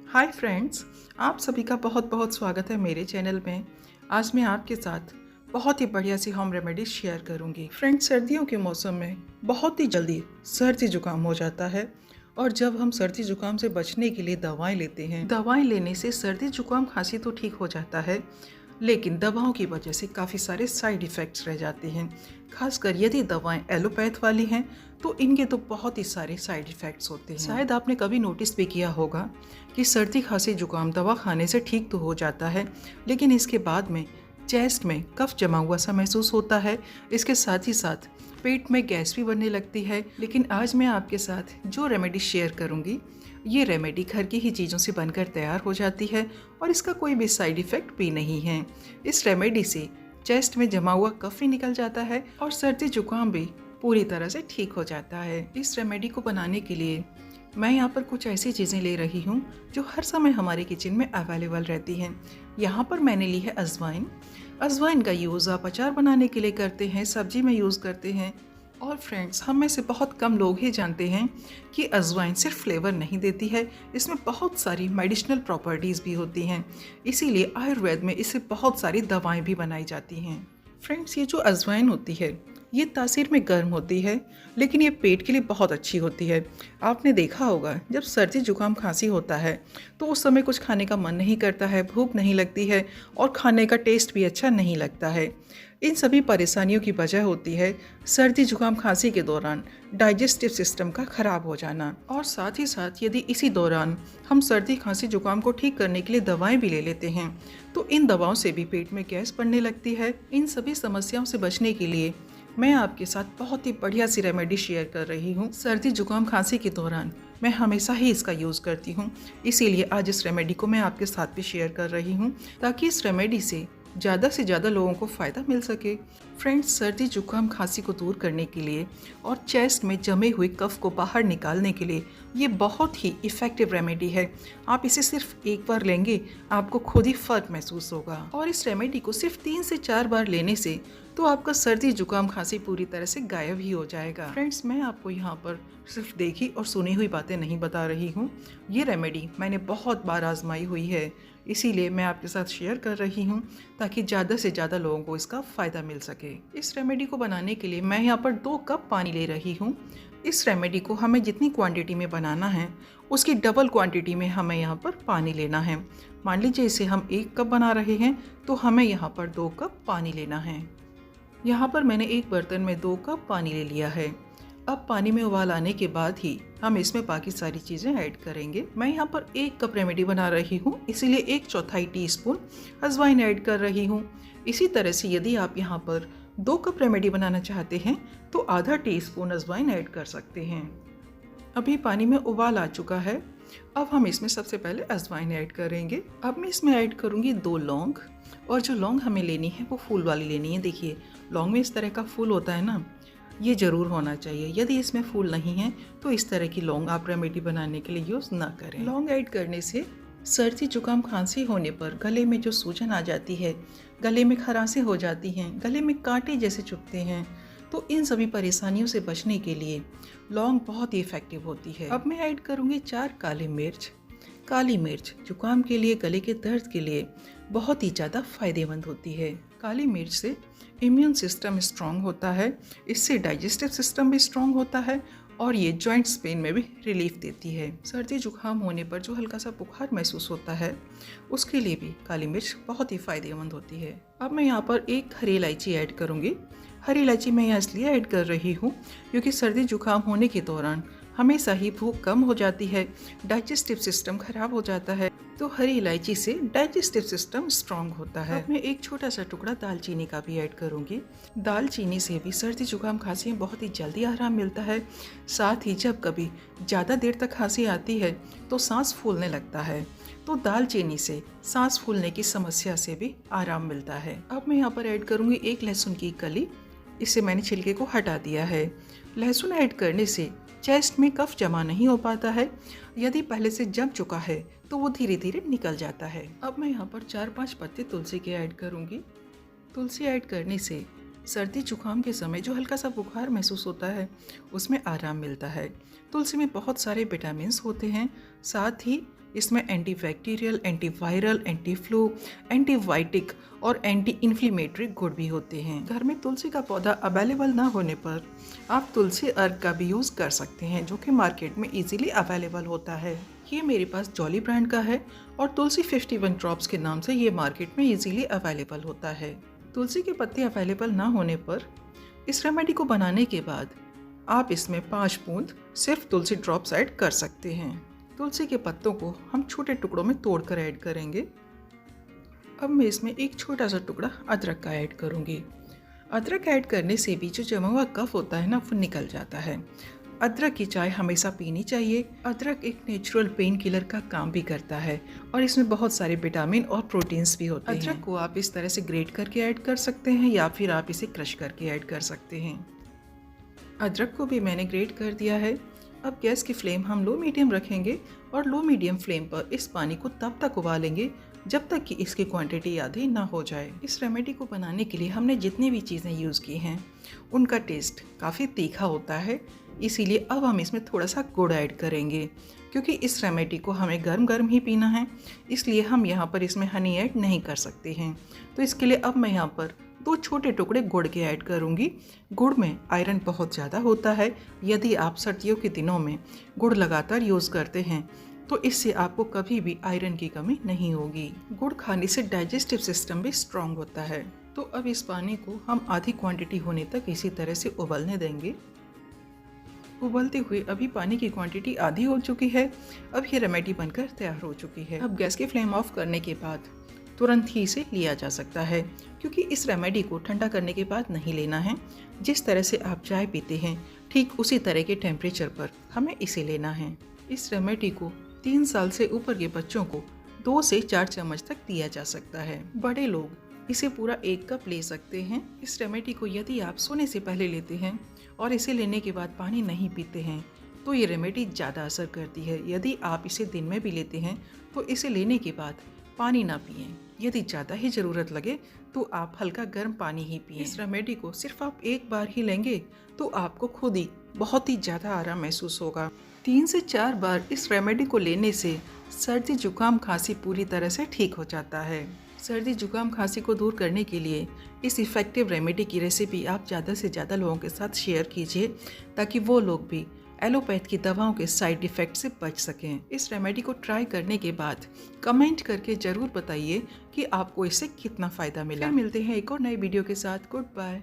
Hi friends, आप सभी का बहुत बहुत स्वागत है मेरे चैनल में। आज मैं आपके साथ बहुत ही बढ़िया सी होम रेमेडीज शेयर करूंगी। फ्रेंड्स, सर्दियों के मौसम में बहुत ही जल्दी सर्दी जुकाम हो जाता है और जब हम सर्दी जुकाम से बचने के लिए दवाएं लेते हैं, दवाएं लेने से सर्दी जुकाम खांसी तो ठीक हो जाता है, लेकिन दवाओं की वजह से काफ़ी सारे साइड इफ़ेक्ट्स रह जाते हैं। खासकर यदि दवाएं एलोपैथ वाली हैं तो इनके तो बहुत ही सारे साइड इफ़ेक्ट्स होते हैं। शायद आपने कभी नोटिस भी किया होगा कि सर्दी खांसी जुकाम दवा खाने से ठीक तो हो जाता है, लेकिन इसके बाद में चेस्ट में कफ जमा हुआ सा महसूस होता है। इसके साथ ही साथ पेट में गैस भी बनने लगती है। लेकिन आज मैं आपके साथ जो रेमेडी शेयर करूंगी, ये रेमेडी घर की ही चीज़ों से बनकर तैयार हो जाती है और इसका कोई भी साइड इफ़ेक्ट भी नहीं है। इस रेमेडी से चेस्ट में जमा हुआ कफ भी निकल जाता है और सर्दी जुकाम भी पूरी तरह से ठीक हो जाता है। इस रेमेडी को बनाने के लिए मैं यहाँ पर कुछ ऐसी चीज़ें ले रही हूँ जो हर समय हमारे किचन में अवेलेबल रहती हैं। यहाँ पर मैंने ली है अजवाइन। अजवाइन का यूज़ आप अचार बनाने के लिए करते हैं, सब्जी में यूज़ करते हैं। और फ्रेंड्स, हम में से बहुत कम लोग ही जानते हैं कि अजवाइन सिर्फ फ्लेवर नहीं देती है, इसमें बहुत सारी मेडिसिनल प्रॉपर्टीज़ भी होती हैं। इसीलिए आयुर्वेद में इससे बहुत सारी दवाएं भी बनाई जाती हैं। फ्रेंड्स, ये जो अजवाइन होती है ये तासीर में गर्म होती है, लेकिन ये पेट के लिए बहुत अच्छी होती है। आपने देखा होगा जब सर्दी जुकाम खांसी होता है तो उस समय कुछ खाने का मन नहीं करता है, भूख नहीं लगती है और खाने का टेस्ट भी अच्छा नहीं लगता है। इन सभी परेशानियों की वजह होती है सर्दी जुकाम खांसी के दौरान डाइजेस्टिव सिस्टम का खराब हो जाना। और साथ ही साथ यदि इसी दौरान हम सर्दी खांसी जुकाम को ठीक करने के लिए दवाएं भी ले लेते हैं तो इन दवाओं से भी पेट में गैस बढ़ने लगती है। इन सभी समस्याओं से बचने के लिए मैं आपके साथ बहुत ही बढ़िया सी रेमेडी शेयर कर रही हूँ। सर्दी जुकाम खांसी के दौरान मैं हमेशा ही इसका यूज़ करती हूँ, इसीलिए आज इस रेमेडी को मैं आपके साथ भी शेयर कर रही हूँ ताकि इस रेमेडी से ज़्यादा लोगों को फ़ायदा मिल सके। फ्रेंड्स, सर्दी जुकाम खांसी को दूर करने के लिए और चेस्ट में जमे हुए कफ को बाहर निकालने के लिए ये बहुत ही इफ़ेक्टिव रेमेडी है। आप इसे सिर्फ एक बार लेंगे, आपको खुद ही फ़र्क महसूस होगा। और इस रेमेडी को सिर्फ 3 से 4 बार लेने से तो आपका सर्दी जुकाम खांसी पूरी तरह से गायब ही हो जाएगा। फ्रेंड्स, मैं आपको यहाँ पर सिर्फ देखी और सुनी हुई बातें नहीं बता रही हूँ। ये रेमेडी मैंने बहुत बार आजमाई हुई है, इसीलिए मैं आपके साथ शेयर कर रही हूँ ताकि ज़्यादा से ज़्यादा लोगों को इसका फ़ायदा मिल सके। इस रेमेडी को बनाने के लिए मैं यहाँ पर 2 कप पानी ले रही हूँ। इस रेमेडी को हमें जितनी क्वांटिटी में बनाना है उसकी डबल क्वांटिटी में हमें यहाँ पर पानी लेना है। मान लीजिए इसे हम 1 कप बना रहे हैं तो हमें यहाँ पर 2 कप पानी लेना है। यहाँ पर मैंने एक बर्तन में 2 कप पानी ले लिया है। अब पानी में उबाल आने के बाद ही हम इसमें बाकी सारी चीज़ें ऐड करेंगे। मैं यहाँ पर 1 कप रेमेडी बना रही हूँ, इसीलिए 1/4 टीस्पून अजवाइन ऐड कर रही हूँ। इसी तरह से यदि आप यहाँ पर 2 कप रेमेडी बनाना चाहते हैं तो आधा टीस्पून अजवाइन ऐड कर सकते हैं। अभी पानी में उबाल आ चुका है। अब हम इसमें सबसे पहले अजवाइन ऐड करेंगे। अब मैं इसमें ऐड करूँगी 2 लौंग, और जो लौंग हमें लेनी है वो फूल वाली लेनी है। देखिए, लौंग में इस तरह का फूल होता है ना, ये ज़रूर होना चाहिए। यदि इसमें फूल नहीं है तो इस तरह की लौंग आप रेमेडी बनाने के लिए यूज़ ना करें। लौंग ऐड करने से सर्दी जुकाम खांसी होने पर गले में जो सूजन आ जाती है, गले में खराशें हो जाती हैं, गले में कांटे जैसे चुभते हैं, तो इन सभी परेशानियों से बचने के लिए लौंग बहुत ही इफ़ेक्टिव होती है। अब मैं ऐड करूँगी 4 काली मिर्च। काली मिर्च जुकाम के लिए, गले के दर्द के लिए बहुत ही ज़्यादा फायदेमंद होती है। काली मिर्च से इम्यून सिस्टम स्ट्रांग होता है, इससे डाइजेस्टिव सिस्टम भी स्ट्रांग होता है और ये जॉइंट्स पेन में भी रिलीफ देती है। सर्दी जुकाम होने पर जो हल्का सा बुखार महसूस होता है उसके लिए भी काली मिर्च बहुत ही फायदेमंद होती है। अब मैं यहाँ पर 1 हरी इलायची ऐड करूँगी। हरी इलायची मैं यहाँ इसलिए ऐड कर रही हूँ क्योंकि सर्दी जुकाम होने के दौरान हमेशा ही भूख कम हो जाती है, डाइजेस्टिव सिस्टम खराब हो जाता है, तो हरी इलायची से डाइजेस्टिव सिस्टम स्ट्रांग होता है। अब मैं 1 छोटा सा टुकड़ा दालचीनी का भी ऐड करूंगी। दालचीनी से भी सर्दी जुकाम खांसी में बहुत ही जल्दी आराम मिलता है। साथ ही जब कभी ज़्यादा देर तक खांसी आती है तो सांस फूलने लगता है, तो दालचीनी से सांस फूलने की समस्या से भी आराम मिलता है। अब मैं यहाँ पर ऐड करूँगी 1 लहसुन की कली। इससे मैंने छिलके को हटा दिया है। लहसुन ऐड करने से चेस्ट में कफ जमा नहीं हो पाता है, यदि पहले से जम चुका है तो वो धीरे धीरे निकल जाता है। अब मैं यहाँ पर 4-5 पत्ते तुलसी के ऐड करूँगी। तुलसी ऐड करने से सर्दी जुकाम के समय जो हल्का सा बुखार महसूस होता है उसमें आराम मिलता है। तुलसी में बहुत सारे विटामिन्स होते हैं, साथ ही इसमें antibacterial, antiviral, anti flu, antibiotic और एंटी इन्फ्लेमेटरी गुण भी होते हैं। घर में तुलसी का पौधा अवेलेबल ना होने पर आप तुलसी अर्क का भी यूज़ कर सकते हैं, जो कि मार्केट में इजीली अवेलेबल होता है। ये मेरे पास जॉली ब्रांड का है और तुलसी 51 ड्रॉप्स के नाम से ये मार्केट में इजीली अवेलेबल होता है। तुलसी के पत्ते अवेलेबल ना होने पर इस रेमेडी को बनाने के बाद आप इसमें 5 बूंद सिर्फ तुलसी ड्रॉप्स ऐड कर सकते हैं। तुलसी के पत्तों को हम छोटे टुकड़ों में तोड़कर ऐड करेंगे। अब मैं इसमें एक छोटा सा टुकड़ा अदरक का ऐड करूंगी। अदरक ऐड करने से भी जो जमा हुआ कफ होता है ना, वो निकल जाता है। अदरक की चाय हमेशा पीनी चाहिए। अदरक एक नेचुरल पेन किलर का काम भी करता है और इसमें बहुत सारे विटामिन और प्रोटीन्स भी होते हैं। अदरक को आप इस तरह से ग्रेट करके ऐड कर सकते हैं या फिर आप इसे क्रश करके ऐड कर सकते हैं। अदरक को भी मैंने ग्रेट कर दिया है। अब गैस की फ्लेम हम लो मीडियम रखेंगे और लो मीडियम फ्लेम पर इस पानी को तब तक उबालेंगे जब तक कि इसकी क्वांटिटी आधी ना हो जाए। इस रेमेडी को बनाने के लिए हमने जितनी भी चीज़ें यूज़ की हैं उनका टेस्ट काफ़ी तीखा होता है, इसीलिए अब हम इसमें थोड़ा सा गुड़ ऐड करेंगे। क्योंकि इस रेमेडी को हमें गर्म गर्म ही पीना है, इसलिए हम यहाँ पर इसमें हनी ऐड नहीं कर सकते हैं। तो इसके लिए अब मैं यहाँ पर 2 छोटे टुकड़े गुड़ के ऐड करूँगी। गुड़ में आयरन बहुत ज़्यादा होता है। यदि आप सर्दियों के दिनों में गुड़ लगातार यूज़ करते हैं तो इससे आपको कभी भी आयरन की कमी नहीं होगी। गुड़ खाने से डाइजेस्टिव सिस्टम भी स्ट्रांग होता है। तो अब इस पानी को हम आधी क्वांटिटी होने तक इसी तरह से उबलने देंगे। उबलते हुए अभी पानी की क्वांटिटी आधी हो चुकी है। अब ये रेमेडी बनकर तैयार हो चुकी है। अब गैस की फ्लेम ऑफ करने के बाद तुरंत ही इसे लिया जा सकता है, क्योंकि इस रेमेडी को ठंडा करने के बाद नहीं लेना है। जिस तरह से आप चाय पीते हैं ठीक उसी तरह के टेम्परेचर पर हमें इसे लेना है। इस रेमेडी को 3 साल से ऊपर के बच्चों को 2 से 4 चम्मच तक दिया जा सकता है। बड़े लोग इसे पूरा 1 कप ले सकते हैं। इस रेमेडी को यदि आप सोने से पहले लेते हैं और इसे लेने के बाद पानी नहीं पीते हैं तो ये रेमेडी ज़्यादा असर करती है। यदि आप इसे दिन में भी लेते हैं तो इसे लेने के बाद पानी ना पिएं। यदि ज़्यादा ही ज़रूरत लगे तो आप हल्का गर्म पानी ही पिएं। इस रेमेडी को सिर्फ आप एक बार ही लेंगे तो आपको खुद ही बहुत ही ज़्यादा आराम महसूस होगा। 3 से 4 बार इस रेमेडी को लेने से सर्दी जुकाम खांसी पूरी तरह से ठीक हो जाता है। सर्दी जुकाम खांसी को दूर करने के लिए इस इफ़ेक्टिव रेमेडी की रेसिपी आप ज़्यादा से ज़्यादा लोगों के साथ शेयर कीजिए, ताकि वो लोग भी एलोपैथ की दवाओं के साइड इफ़ेक्ट से बच सकें। इस रेमेडी को ट्राई करने के बाद कमेंट करके ज़रूर बताइए कि आपको इससे कितना फ़ायदा मिला। फिर मिलते हैं एक और नई वीडियो के साथ। Good bye.